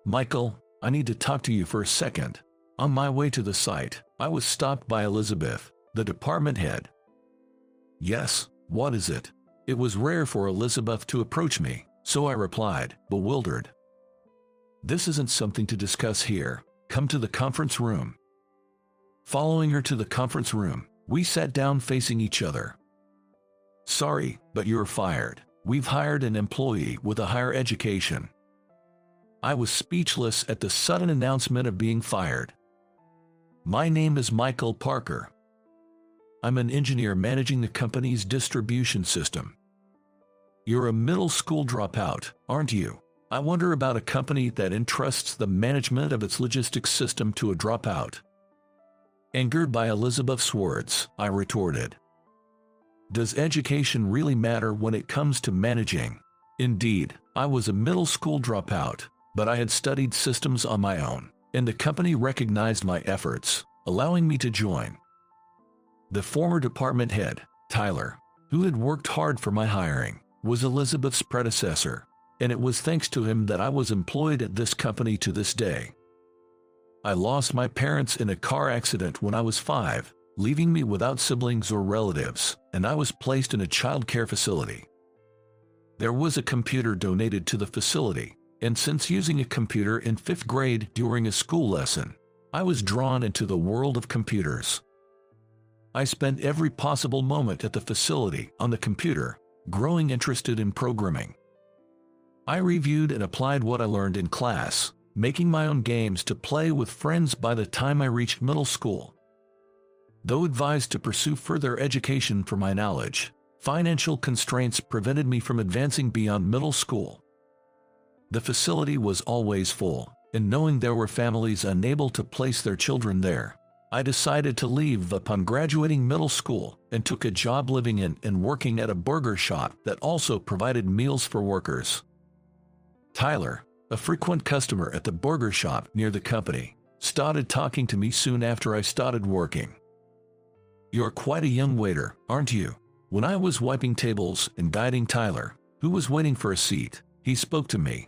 Michael, I need to talk to you for a second. On my way to the site, I was stopped by Elizabeth, the department head. Yes, what is it? It was rare for Elizabeth to approach me, so I replied, bewildered. This isn't something to discuss here. Come to the conference room. Following her to the conference room, we sat down facing each other. Sorry, but you're fired. We've hired an employee with a higher education. I was speechless at the sudden announcement of being fired. My name is Michael Parker. I'm an engineer managing the company's distribution system. You're a middle school dropout, aren't you? I wonder about a company that entrusts the management of its logistics system to a dropout. Angered by Elizabeth's words, I retorted. Does education really matter when it comes to managing? Indeed, I was a middle school dropout, but I had studied systems on my own, and the company recognized my efforts, allowing me to join. The former department head, Tyler, who had worked hard for my hiring, was Elizabeth's predecessor, and it was thanks to him that I was employed at this company to this day. I lost my parents in a car accident when I was 5, leaving me without siblings or relatives, and I was placed in a child care facility. There was a computer donated to the facility, and since using a computer in 5th grade during a school lesson, I was drawn into the world of computers. I spent every possible moment at the facility on the computer, growing interested in programming. I reviewed and applied what I learned in class, making my own games to play with friends by the time I reached middle school. Though advised to pursue further education for my knowledge, financial constraints prevented me from advancing beyond middle school. The facility was always full, and knowing there were families unable to place their children there, I decided to leave upon graduating middle school and took a job living in and working at a burger shop that also provided meals for workers. Tyler, a frequent customer at the burger shop near the company, started talking to me soon after I started working. You're quite a young waiter, aren't you? When I was wiping tables and guiding Tyler, who was waiting for a seat, he spoke to me.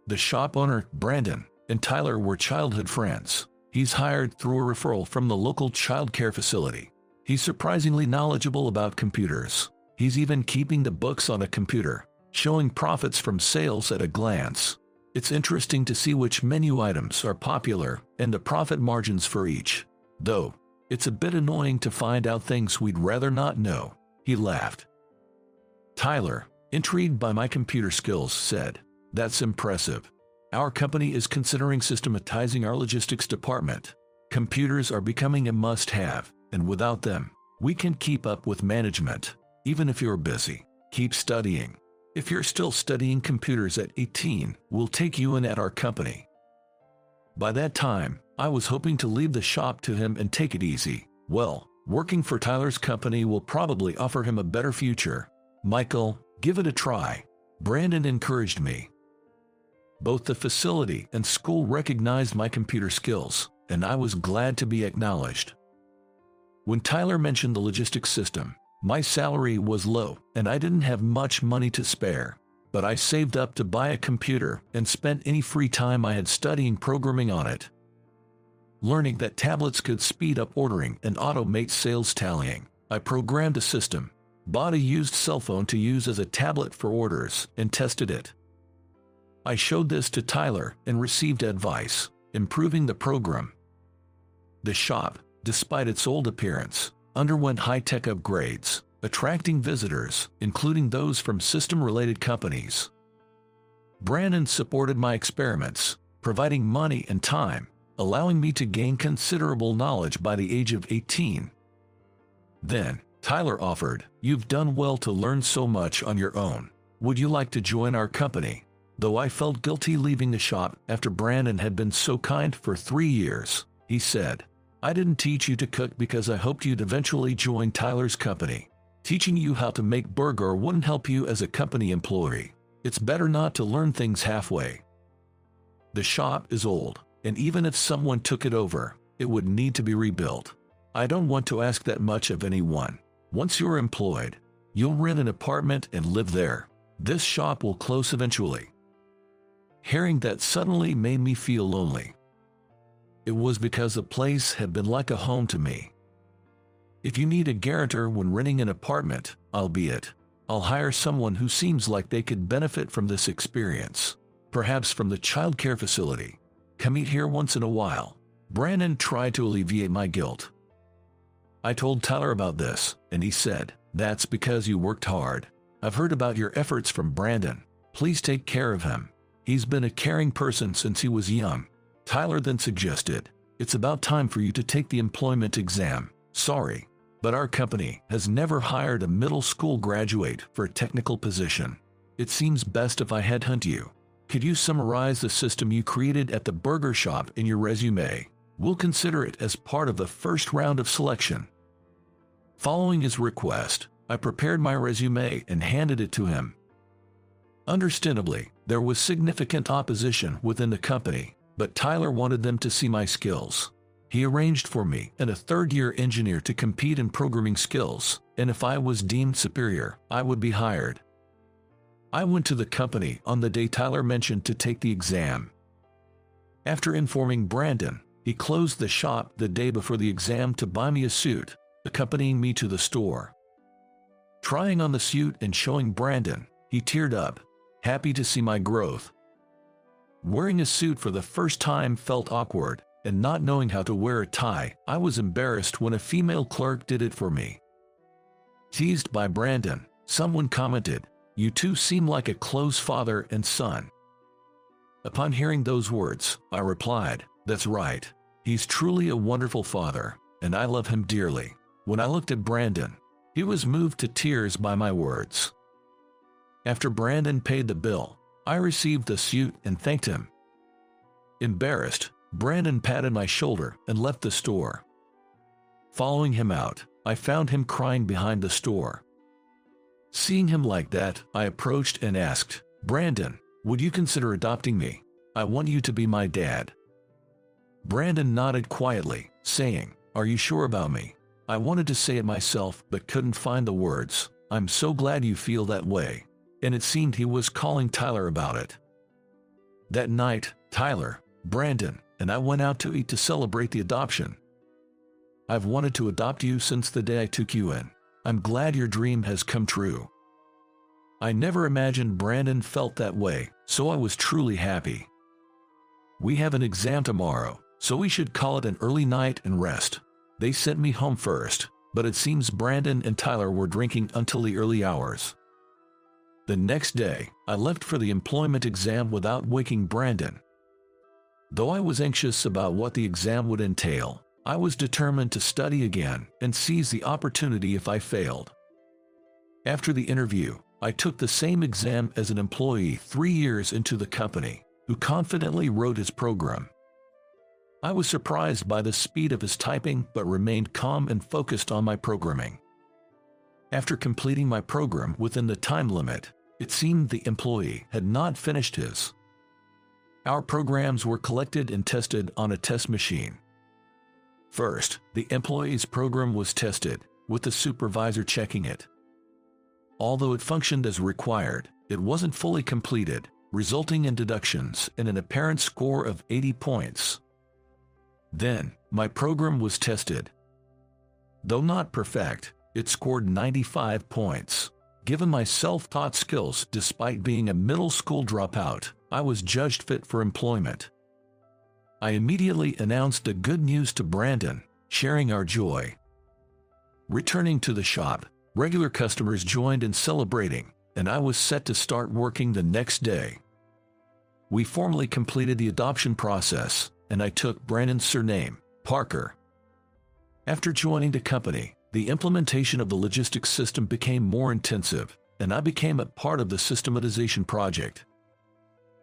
The shop owner, Brandon, and Tyler were childhood friends. He's hired through a referral from the local child care facility. He's surprisingly knowledgeable about computers. He's even keeping the books on a computer, showing profits from sales at a glance. It's interesting to see which menu items are popular and the profit margins for each. Though, it's a bit annoying to find out things we'd rather not know. He laughed. Tyler, intrigued by my computer skills, said, "That's impressive. Our company is considering systematizing our logistics department. Computers are becoming a must-have, and without them, we can keep up with management. Even if you're busy, keep studying. If you're still studying computers at 18, we'll take you in at our company." By that time, I was hoping to leave the shop to him and take it easy. Well, working for Tyler's company will probably offer him a better future. Michael, give it a try. Brandon encouraged me. Both the facility and school recognized my computer skills, and I was glad to be acknowledged. When Tyler mentioned the logistics system, my salary was low and I didn't have much money to spare, but I saved up to buy a computer and spent any free time I had studying programming on it. Learning that tablets could speed up ordering and automate sales tallying, I programmed a system, bought a used cell phone to use as a tablet for orders, and tested it. I showed this to Tyler and received advice, improving the program. The shop, despite its old appearance, underwent high-tech upgrades, attracting visitors, including those from system-related companies. Brandon supported my experiments, providing money and time, allowing me to gain considerable knowledge by the age of 18. Then, Tyler offered, "You've done well to learn so much on your own. Would you like to join our company?" Though I felt guilty leaving the shop after Brandon had been so kind for 3 years, he said, "I didn't teach you to cook because I hoped you'd eventually join Tyler's company. Teaching you how to make burger wouldn't help you as a company employee. It's better not to learn things halfway. The shop is old, and even if someone took it over, it would need to be rebuilt. I don't want to ask that much of anyone. Once you're employed, you'll rent an apartment and live there. This shop will close eventually." Hearing that suddenly made me feel lonely. It was because the place had been like a home to me. If you need a guarantor when renting an apartment, I'll be it. I'll hire someone who seems like they could benefit from this experience. Perhaps from the childcare facility. Come eat here once in a while. Brandon tried to alleviate my guilt. I told Tyler about this, and he said, "That's because you worked hard. I've heard about your efforts from Brandon. Please take care of him. He's been a caring person since he was young." Tyler then suggested, "It's about time for you to take the employment exam. Sorry, but our company has never hired a middle school graduate for a technical position. It seems best if I headhunt you. Could you summarize the system you created at the burger shop in your resume? We'll consider it as part of the first round of selection." Following his request, I prepared my resume and handed it to him. Understandably, there was significant opposition within the company, but Tyler wanted them to see my skills. He arranged for me and a third-year engineer to compete in programming skills, and if I was deemed superior, I would be hired. I went to the company on the day Tyler mentioned to take the exam. After informing Brandon, he closed the shop the day before the exam to buy me a suit, accompanying me to the store. Trying on the suit and showing Brandon, he teared up, happy to see my growth. Wearing a suit for the first time felt awkward, and not knowing how to wear a tie, I was embarrassed when a female clerk did it for me. Teased by Brandon, someone commented, "You two seem like a close father and son." Upon hearing those words, I replied, "That's right. He's truly a wonderful father, and I love him dearly." When I looked at Brandon, he was moved to tears by my words. After Brandon paid the bill, I received the suit and thanked him. Embarrassed, Brandon patted my shoulder and left the store. Following him out, I found him crying behind the store. Seeing him like that, I approached and asked, "Brandon, would you consider adopting me? I want you to be my dad." Brandon nodded quietly, saying, "Are you sure about me?" I wanted to say it myself but couldn't find the words. "I'm so glad you feel that way." And it seemed he was calling Tyler about it. That night, Tyler, Brandon, and I went out to eat to celebrate the adoption. "I've wanted to adopt you since the day I took you in. I'm glad your dream has come true." I never imagined Brandon felt that way, so I was truly happy. "We have an exam tomorrow, so we should call it an early night and rest." They sent me home first, but it seems Brandon and Tyler were drinking until the early hours. The next day, I left for the employment exam without waking Brandon. Though I was anxious about what the exam would entail, I was determined to study again and seize the opportunity if I failed. After the interview, I took the same exam as an employee 3 years into the company, who confidently wrote his program. I was surprised by the speed of his typing but remained calm and focused on my programming. After completing my program within the time limit, it seemed the employee had not finished his. Our programs were collected and tested on a test machine. First, the employee's program was tested, with the supervisor checking it. Although it functioned as required, it wasn't fully completed, resulting in deductions and an apparent score of 80 points. Then, my program was tested. Though not perfect, it scored 95 points. Given my self-taught skills despite being a middle school dropout, I was judged fit for employment. I immediately announced the good news to Brandon, sharing our joy. Returning to the shop, regular customers joined in celebrating, and I was set to start working the next day. We formally completed the adoption process, and I took Brandon's surname, Parker. After joining the company, the implementation of the logistics system became more intensive, and I became a part of the systematization project.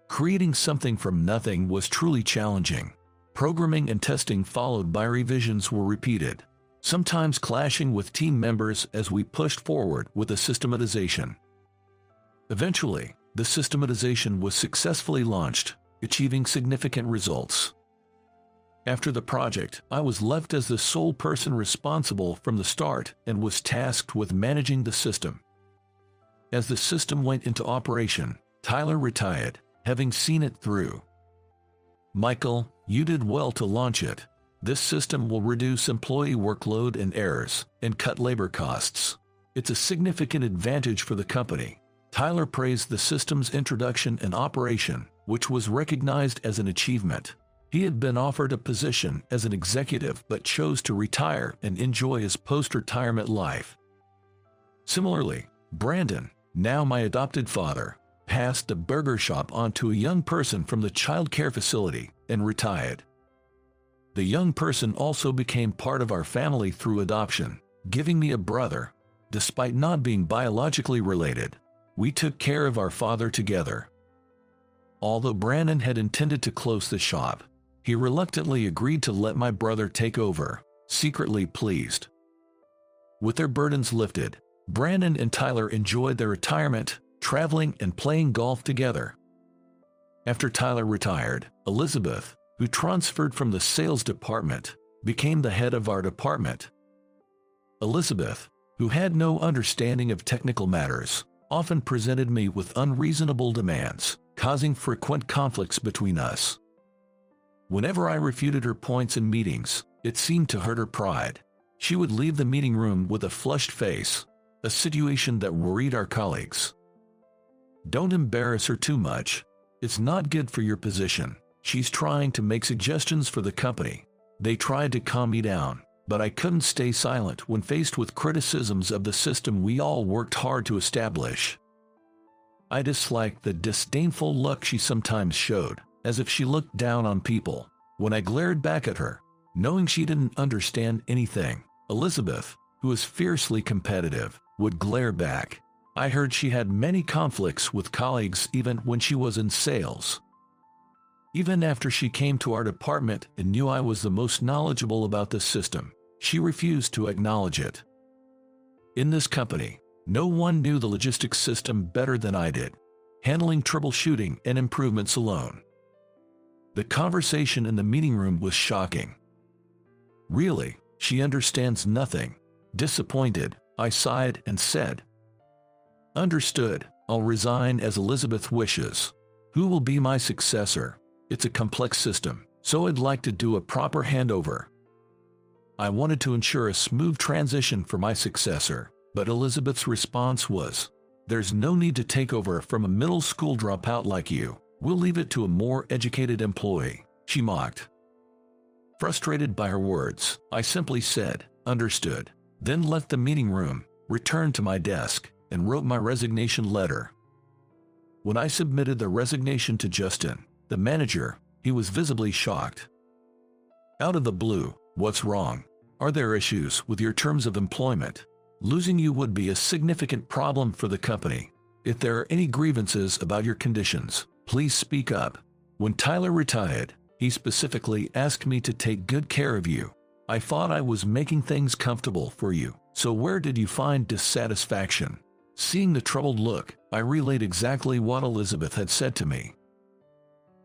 Creating something from nothing was truly challenging. Programming and testing followed by revisions were repeated, sometimes clashing with team members as we pushed forward with the systematization. Eventually, the systematization was successfully launched, achieving significant results. After the project, I was left as the sole person responsible from the start and was tasked with managing the system. As the system went into operation, Tyler retired, having seen it through. Michael, you did well to launch it. This system will reduce employee workload and errors, and cut labor costs. It's a significant advantage for the company. Tyler praised the system's introduction and operation, which was recognized as an achievement. He had been offered a position as an executive but chose to retire and enjoy his post-retirement life. Similarly, Brandon, now my adopted father, passed the burger shop on to a young person from the child care facility and retired. The young person also became part of our family through adoption, giving me a brother. Despite not being biologically related, we took care of our father together. Although Brandon had intended to close the shop, he reluctantly agreed to let my brother take over, secretly pleased. With their burdens lifted, Brandon and Tyler enjoyed their retirement, traveling and playing golf together. After Tyler retired, Elizabeth, who transferred from the sales department, became the head of our department. Elizabeth, who had no understanding of technical matters, often presented me with unreasonable demands, causing frequent conflicts between us. Whenever I refuted her points in meetings, it seemed to hurt her pride. She would leave the meeting room with a flushed face, a situation that worried our colleagues. Don't embarrass her too much. It's not good for your position. She's trying to make suggestions for the company. They tried to calm me down, but I couldn't stay silent when faced with criticisms of the system we all worked hard to establish. I disliked the disdainful look she sometimes showed, as if she looked down on people. When I glared back at her, knowing she didn't understand anything, Elizabeth, who is fiercely competitive, would glare back. I heard she had many conflicts with colleagues even when she was in sales. Even after she came to our department and knew I was the most knowledgeable about the system, she refused to acknowledge it. In this company, no one knew the logistics system better than I did, handling troubleshooting and improvements alone. The conversation in the meeting room was shocking. Really, she understands nothing. Disappointed, I sighed and said, "Understood, I'll resign as Elizabeth wishes. Who will be my successor? It's a complex system, so I'd like to do a proper handover." I wanted to ensure a smooth transition for my successor, but Elizabeth's response was, "There's no need to take over from a middle school dropout like you. We'll leave it to a more educated employee," she mocked. Frustrated by her words, I simply said, "Understood," then left the meeting room, returned to my desk, and wrote my resignation letter. When I submitted the resignation to Justin, the manager, he was visibly shocked. "Out of the blue, what's wrong? Are there issues with your terms of employment? Losing you would be a significant problem for the company. If there are any grievances about your conditions, please speak up." When Tyler retired, he specifically asked me to take good care of you. "I thought I was making things comfortable for you, so where did you find dissatisfaction?" Seeing the troubled look, I relayed exactly what Elizabeth had said to me.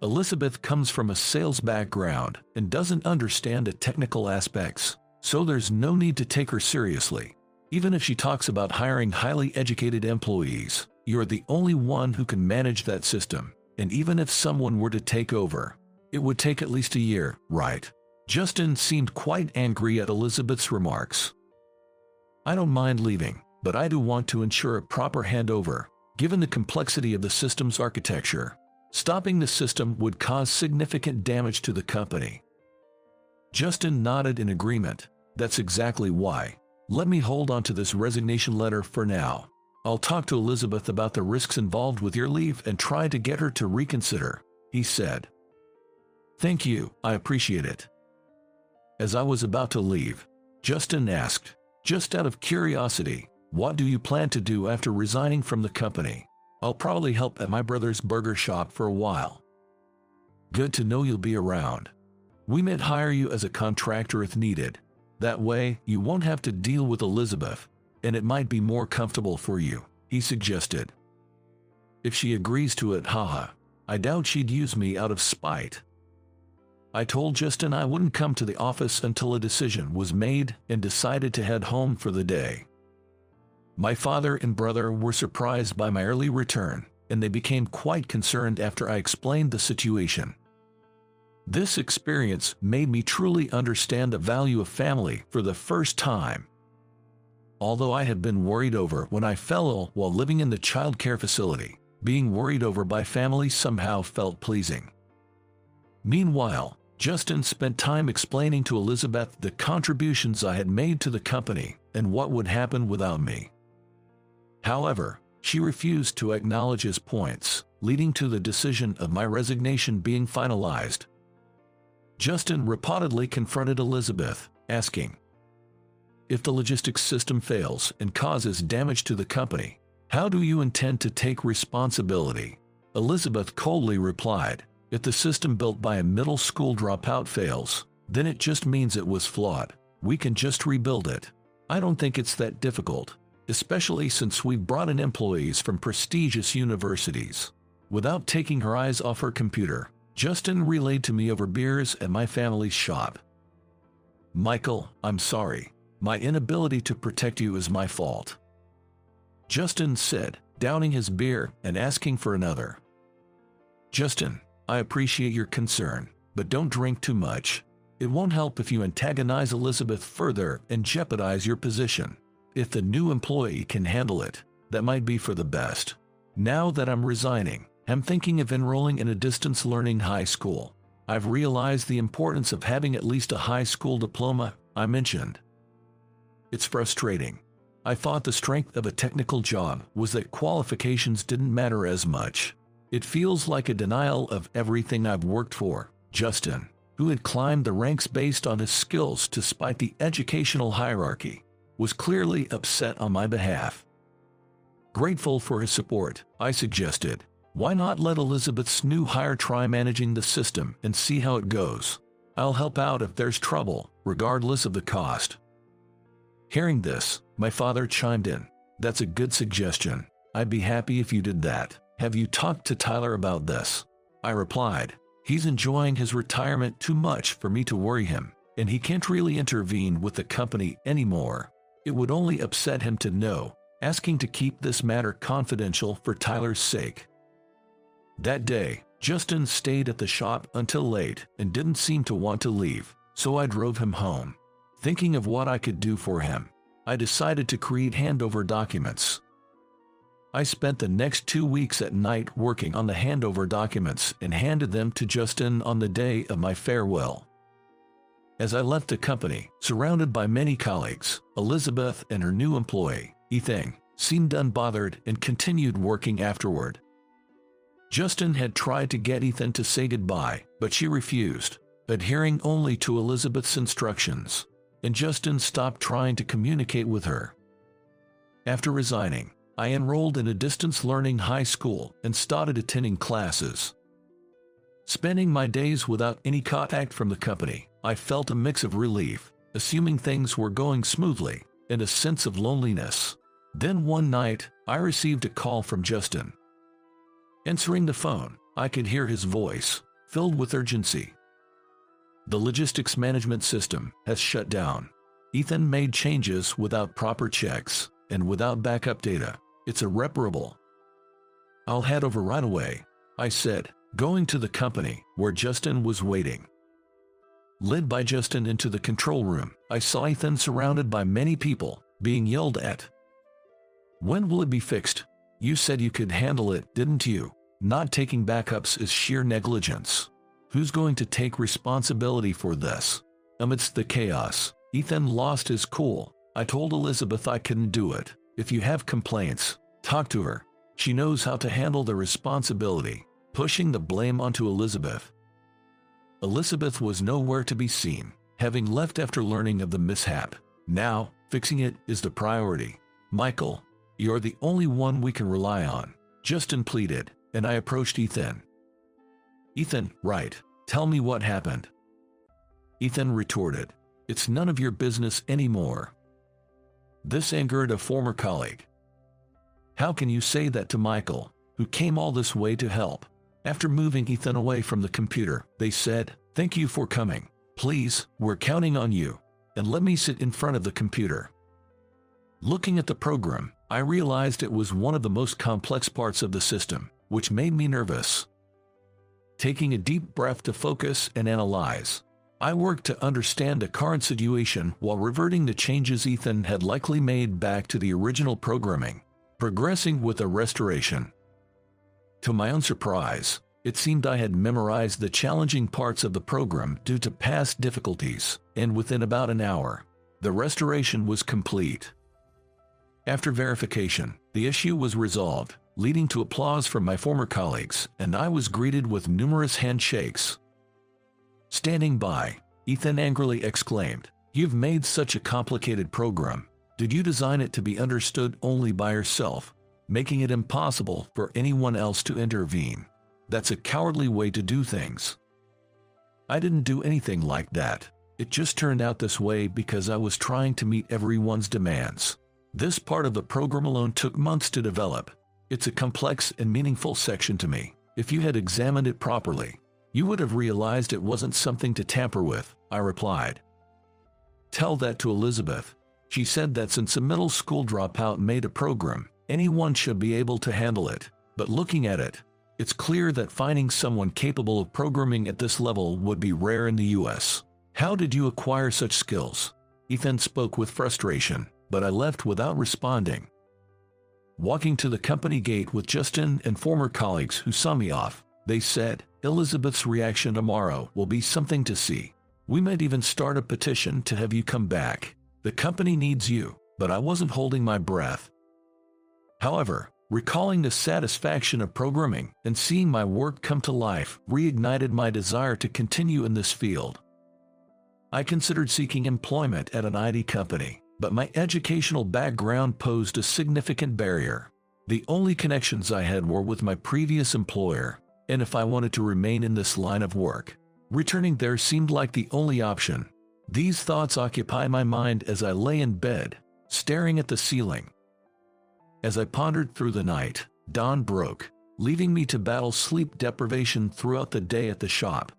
Elizabeth comes from a sales background and doesn't understand the technical aspects, so there's no need to take her seriously. Even if she talks about hiring highly educated employees, you're the only one who can manage that system, and even if someone were to take over, it would take at least a year, right? Justin seemed quite angry at Elizabeth's remarks. "I don't mind leaving, but I do want to ensure a proper handover, given the complexity of the system's architecture. Stopping the system would cause significant damage to the company." Justin nodded in agreement. "That's exactly why. Let me hold on to this resignation letter for now. I'll talk to Elizabeth about the risks involved with your leave and try to get her to reconsider," he said. "Thank you, I appreciate it." As I was about to leave, Justin asked, "Just out of curiosity, what do you plan to do after resigning from the company?" "I'll probably help at my brother's burger shop for a while." "Good to know you'll be around. We might hire you as a contractor if needed. That way, you won't have to deal with Elizabeth, and it might be more comfortable for you," he suggested. If she agrees to it, haha, I doubt she'd use me out of spite. I told Justin I wouldn't come to the office until a decision was made and decided to head home for the day. My father and brother were surprised by my early return, and they became quite concerned after I explained the situation. This experience made me truly understand the value of family for the first time. Although I had been worried over when I fell ill while living in the child care facility, being worried over by family somehow felt pleasing. Meanwhile, Justin spent time explaining to Elizabeth the contributions I had made to the company and what would happen without me. However, she refused to acknowledge his points, leading to the decision of my resignation being finalized. Justin reportedly confronted Elizabeth, asking, "If the logistics system fails and causes damage to the company, how do you intend to take responsibility?" Elizabeth coldly replied, "If the system built by a middle school dropout fails, then it just means it was flawed. We can just rebuild it. I don't think it's that difficult, especially since we've brought in employees from prestigious universities." Without taking her eyes off her computer, Justin relayed to me over beers at my family's shop, "Michael, I'm sorry. My inability to protect you is my fault," Justin said, downing his beer and asking for another. "Justin, I appreciate your concern, but don't drink too much. It won't help if you antagonize Elizabeth further and jeopardize your position. If the new employee can handle it, that might be for the best. Now that I'm resigning, I'm thinking of enrolling in a distance learning high school. I've realized the importance of having at least a high school diploma," I mentioned. "It's frustrating. I thought the strength of a technical job was that qualifications didn't matter as much. It feels like a denial of everything I've worked for." Justin, who had climbed the ranks based on his skills despite the educational hierarchy, was clearly upset on my behalf. Grateful for his support, I suggested, "Why not let Elizabeth's new hire try managing the system and see how it goes? I'll help out if there's trouble, regardless of the cost." Hearing this, my father chimed in, "That's a good suggestion. I'd be happy if you did that. Have you talked to Tyler about this?" I replied, "He's enjoying his retirement too much for me to worry him, and he can't really intervene with the company anymore. It would only upset him to know, asking to keep this matter confidential for Tyler's sake." That day, Justin stayed at the shop until late and didn't seem to want to leave, so I drove him home. Thinking of what I could do for him, I decided to create handover documents. I spent the next 2 weeks at night working on the handover documents and handed them to Justin on the day of my farewell. As I left the company, surrounded by many colleagues, Elizabeth and her new employee, Ethan, seemed unbothered and continued working afterward. Justin had tried to get Ethan to say goodbye, but she refused, adhering only to Elizabeth's instructions, and Justin stopped trying to communicate with her. After resigning, I enrolled in a distance learning high school and started attending classes. Spending my days without any contact from the company, I felt a mix of relief, assuming things were going smoothly, and a sense of loneliness. Then one night, I received a call from Justin. Answering the phone, I could hear his voice, filled with urgency. "The logistics management system has shut down. Ethan made changes without proper checks and without backup data. It's irreparable." "I'll head over right away," I said, going to the company where Justin was waiting. Led by Justin into the control room, I saw Ethan surrounded by many people, being yelled at. "When will it be fixed? You said you could handle it, didn't you? Not taking backups is sheer negligence. Who's going to take responsibility for this?" Amidst the chaos, Ethan lost his cool. "I told Elizabeth I couldn't do it. If you have complaints, talk to her. She knows how to handle the responsibility," pushing the blame onto Elizabeth. Elizabeth was nowhere to be seen, having left after learning of the mishap. "Now, fixing it is the priority. Michael, you're the only one we can rely on," Justin pleaded, and I approached Ethan. "Ethan, right. Tell me what happened." Ethan retorted, "It's none of your business anymore." This angered a former colleague. "How can you say that to Michael, who came all this way to help?" After moving Ethan away from the computer, they said, "Thank you for coming. Please, we're counting on you, and let me sit in front of the computer." Looking at the program, I realized it was one of the most complex parts of the system. which made me nervous. Taking a deep breath to focus and analyze, I worked to understand the current situation while reverting the changes Ethan had likely made back to the original programming, progressing with a restoration. To my own surprise, it seemed I had memorized the challenging parts of the program due to past difficulties, and within about an hour, the restoration was complete. After verification, the issue was resolved, leading to applause from my former colleagues, and I was greeted with numerous handshakes. Standing by, Ethan angrily exclaimed, "You've made such a complicated program. Did you design it to be understood only by yourself, making it impossible for anyone else to intervene? That's a cowardly way to do things." I didn't do anything like that. It just turned out this way because I was trying to meet everyone's demands. This part of the program alone took months to develop. It's a complex and meaningful section to me. If you had examined it properly, you would have realized it wasn't something to tamper with, I replied. Tell that to Elizabeth. She said that since a middle school dropout made a program, anyone should be able to handle it. But looking at it, it's clear that finding someone capable of programming at this level would be rare in the US. How did you acquire such skills? Ethan spoke with frustration, but I left without responding. Walking to the company gate with Justin and former colleagues who saw me off, they said, "Elizabeth's reaction tomorrow will be something to see. We might even start a petition to have you come back. The company needs you," but I wasn't holding my breath. However, recalling the satisfaction of programming and seeing my work come to life reignited my desire to continue in this field. I considered seeking employment at an IT company, but my educational background posed a significant barrier. The only connections I had were with my previous employer, and if I wanted to remain in this line of work, returning there seemed like the only option. These thoughts occupied my mind as I lay in bed, staring at the ceiling. As I pondered through the night, dawn broke, leaving me to battle sleep deprivation throughout the day at the shop.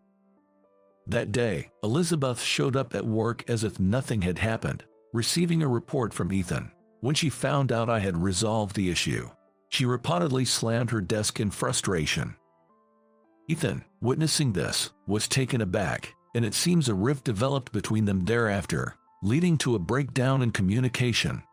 That day, Elizabeth showed up at work as if nothing had happened, receiving a report from Ethan. When she found out I had resolved the issue, she reportedly slammed her desk in frustration. Ethan, witnessing this, was taken aback, and it seems a rift developed between them thereafter, leading to a breakdown in communication.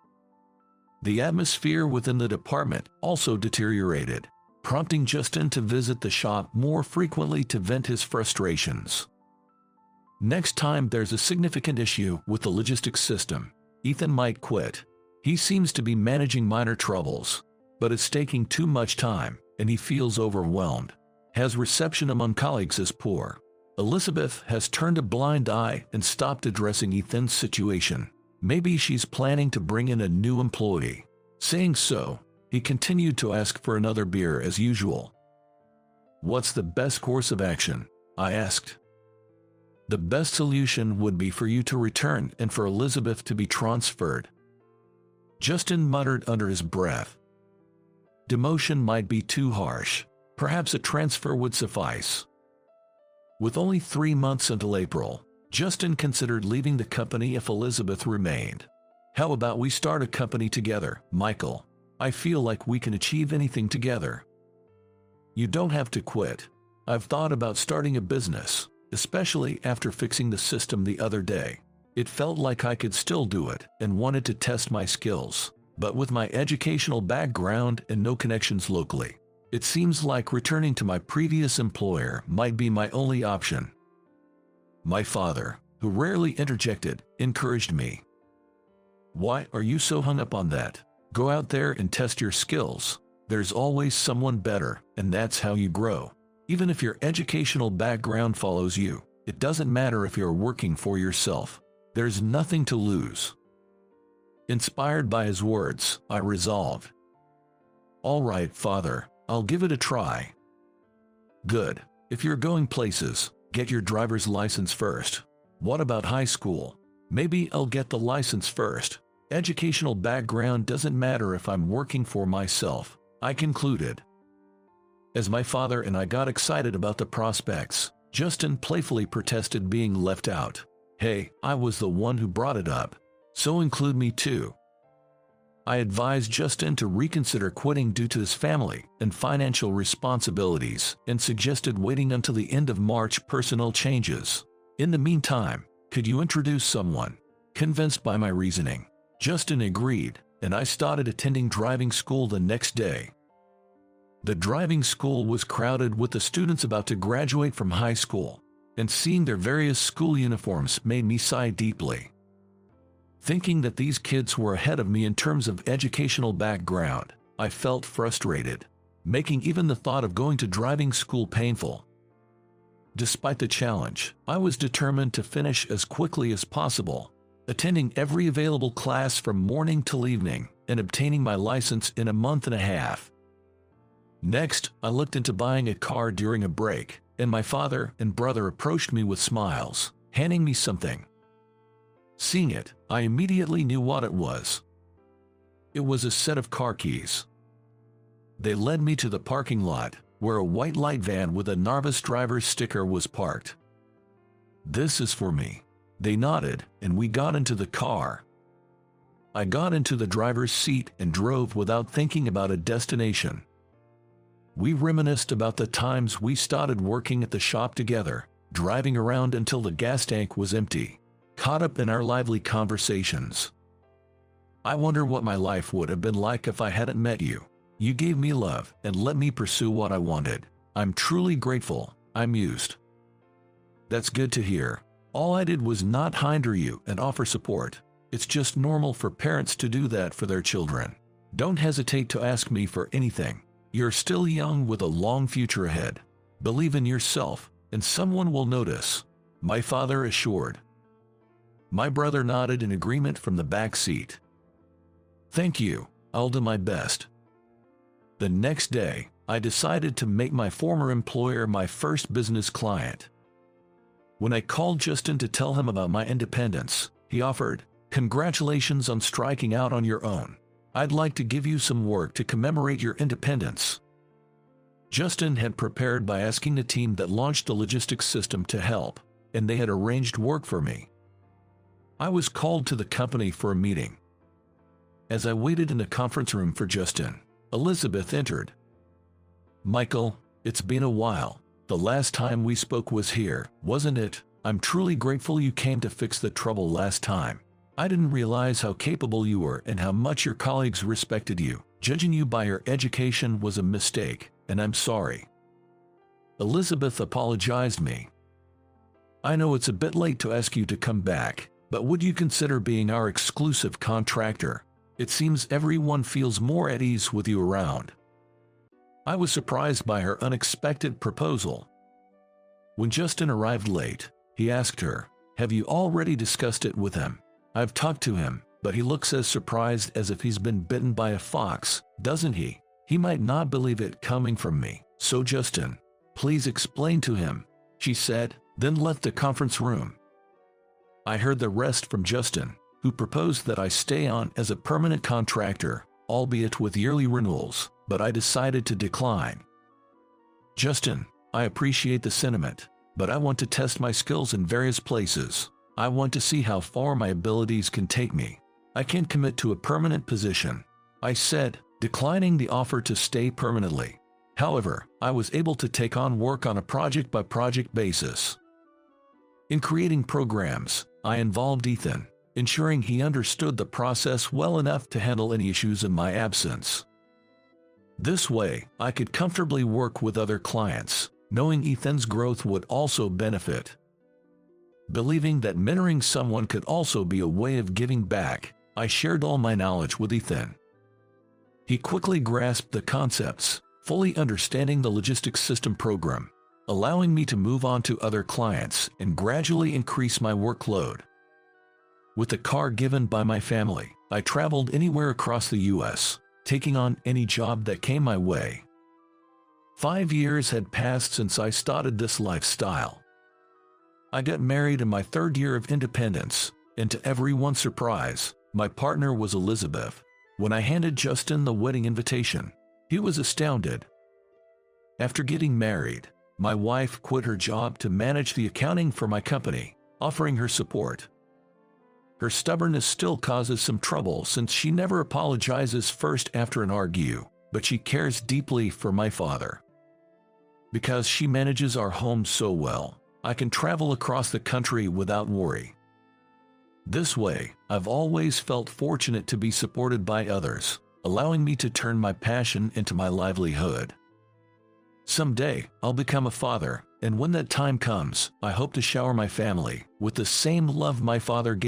The atmosphere within the department also deteriorated, prompting Justin to visit the shop more frequently to vent his frustrations. Next time there's a significant issue with the logistics system, Ethan might quit. He seems to be managing minor troubles, but it's taking too much time, and he feels overwhelmed. His reception among colleagues is poor. Elizabeth has turned a blind eye and stopped addressing Ethan's situation. Maybe she's planning to bring in a new employee. Saying so, he continued to ask for another beer as usual. "What's the best course of action?" I asked. "The best solution would be for you to return and for Elizabeth to be transferred," Justin muttered under his breath. "Demotion might be too harsh. Perhaps a transfer would suffice." With only 3 months until April, Justin considered leaving the company if Elizabeth remained. "How about we start a company together, Michael? I feel like we can achieve anything together." "You don't have to quit. I've thought about starting a business, especially after fixing the system the other day. It felt like I could still do it and wanted to test my skills, but with my educational background and no connections locally, it seems like returning to my previous employer might be my only option." My father, who rarely interjected, encouraged me. "Why are you so hung up on that? Go out there and test your skills. There's always someone better, and that's how you grow. Even if your educational background follows you, it doesn't matter if you're working for yourself. There's nothing to lose." Inspired by his words, I resolved. "All right, Father, I'll give it a try." "Good. If you're going places, get your driver's license first." "What about high school?" "Maybe I'll get the license first. Educational background doesn't matter if I'm working for myself," I concluded. As my father and I got excited about the prospects, Justin playfully protested being left out. "Hey, I was the one who brought it up, so include me too." I advised Justin to reconsider quitting due to his family and financial responsibilities and suggested waiting until the end of March personal changes. In the meantime, could you introduce someone? Convinced by my reasoning, Justin agreed, and I started attending driving school the next day. The driving school was crowded with the students about to graduate from high school, and seeing their various school uniforms made me sigh deeply. Thinking that these kids were ahead of me in terms of educational background, I felt frustrated, making even the thought of going to driving school painful. Despite the challenge, I was determined to finish as quickly as possible, attending every available class from morning till evening and obtaining my license in a month and a half. Next, I looked into buying a car during a break, and my father and brother approached me with smiles, handing me something. Seeing it, I immediately knew what it was. It was a set of car keys. They led me to the parking lot, where a white light van with a Narvis driver's sticker was parked. "This is for me." They nodded, and we got into the car. I got into the driver's seat and drove without thinking about a destination. We reminisced about the times we started working at the shop together, driving around until the gas tank was empty, caught up in our lively conversations. "I wonder what my life would have been like if I hadn't met you. You gave me love and let me pursue what I wanted. I'm truly grateful," I mused. "That's good to hear. All I did was not hinder you and offer support. It's just normal for parents to do that for their children. Don't hesitate to ask me for anything. You're still young with a long future ahead. Believe in yourself, and someone will notice," my father assured. My brother nodded in agreement from the back seat. "Thank you, I'll do my best." The next day, I decided to make my former employer my first business client. When I called Justin to tell him about my independence, he offered, "Congratulations on striking out on your own. I'd like to give you some work to commemorate your independence." Justin had prepared by asking the team that launched the logistics system to help, and they had arranged work for me. I was called to the company for a meeting. As I waited in the conference room for Justin, Elizabeth entered. "Michael, it's been a while. The last time we spoke was here, wasn't it? I'm truly grateful you came to fix the trouble last time. I didn't realize how capable you were and how much your colleagues respected you. Judging you by your education was a mistake, and I'm sorry." Elizabeth apologized me. "I know it's a bit late to ask you to come back, but would you consider being our exclusive contractor? It seems everyone feels more at ease with you around." I was surprised by her unexpected proposal. When Justin arrived late, he asked her, "Have you already discussed it with him?" "I've talked to him, but he looks as surprised as if he's been bitten by a fox, doesn't he? He might not believe it coming from me. So Justin, please explain to him," she said, then left the conference room. I heard the rest from Justin, who proposed that I stay on as a permanent contractor, albeit with yearly renewals, but I decided to decline. "Justin, I appreciate the sentiment, but I want to test my skills in various places. I want to see how far my abilities can take me. I can't commit to a permanent position," I said, declining the offer to stay permanently. However, I was able to take on work on a project-by-project basis. In creating programs, I involved Ethan, ensuring he understood the process well enough to handle any issues in my absence. This way, I could comfortably work with other clients, knowing Ethan's growth would also benefit. Believing that mentoring someone could also be a way of giving back, I shared all my knowledge with Ethan. He quickly grasped the concepts, fully understanding the logistics system program, allowing me to move on to other clients and gradually increase my workload. With the car given by my family, I traveled anywhere across the U.S., taking on any job that came my way. 5 years had passed since I started this lifestyle. I got married in my 3rd year of independence, and to everyone's surprise, my partner was Elizabeth. When I handed Justin the wedding invitation, he was astounded. After getting married, my wife quit her job to manage the accounting for my company, offering her support. Her stubbornness still causes some trouble since she never apologizes first after an argue, but she cares deeply for my father. Because she manages our home so well, I can travel across the country without worry. This way, I've always felt fortunate to be supported by others, allowing me to turn my passion into my livelihood. Someday, I'll become a father, and when that time comes, I hope to shower my family with the same love my father gave.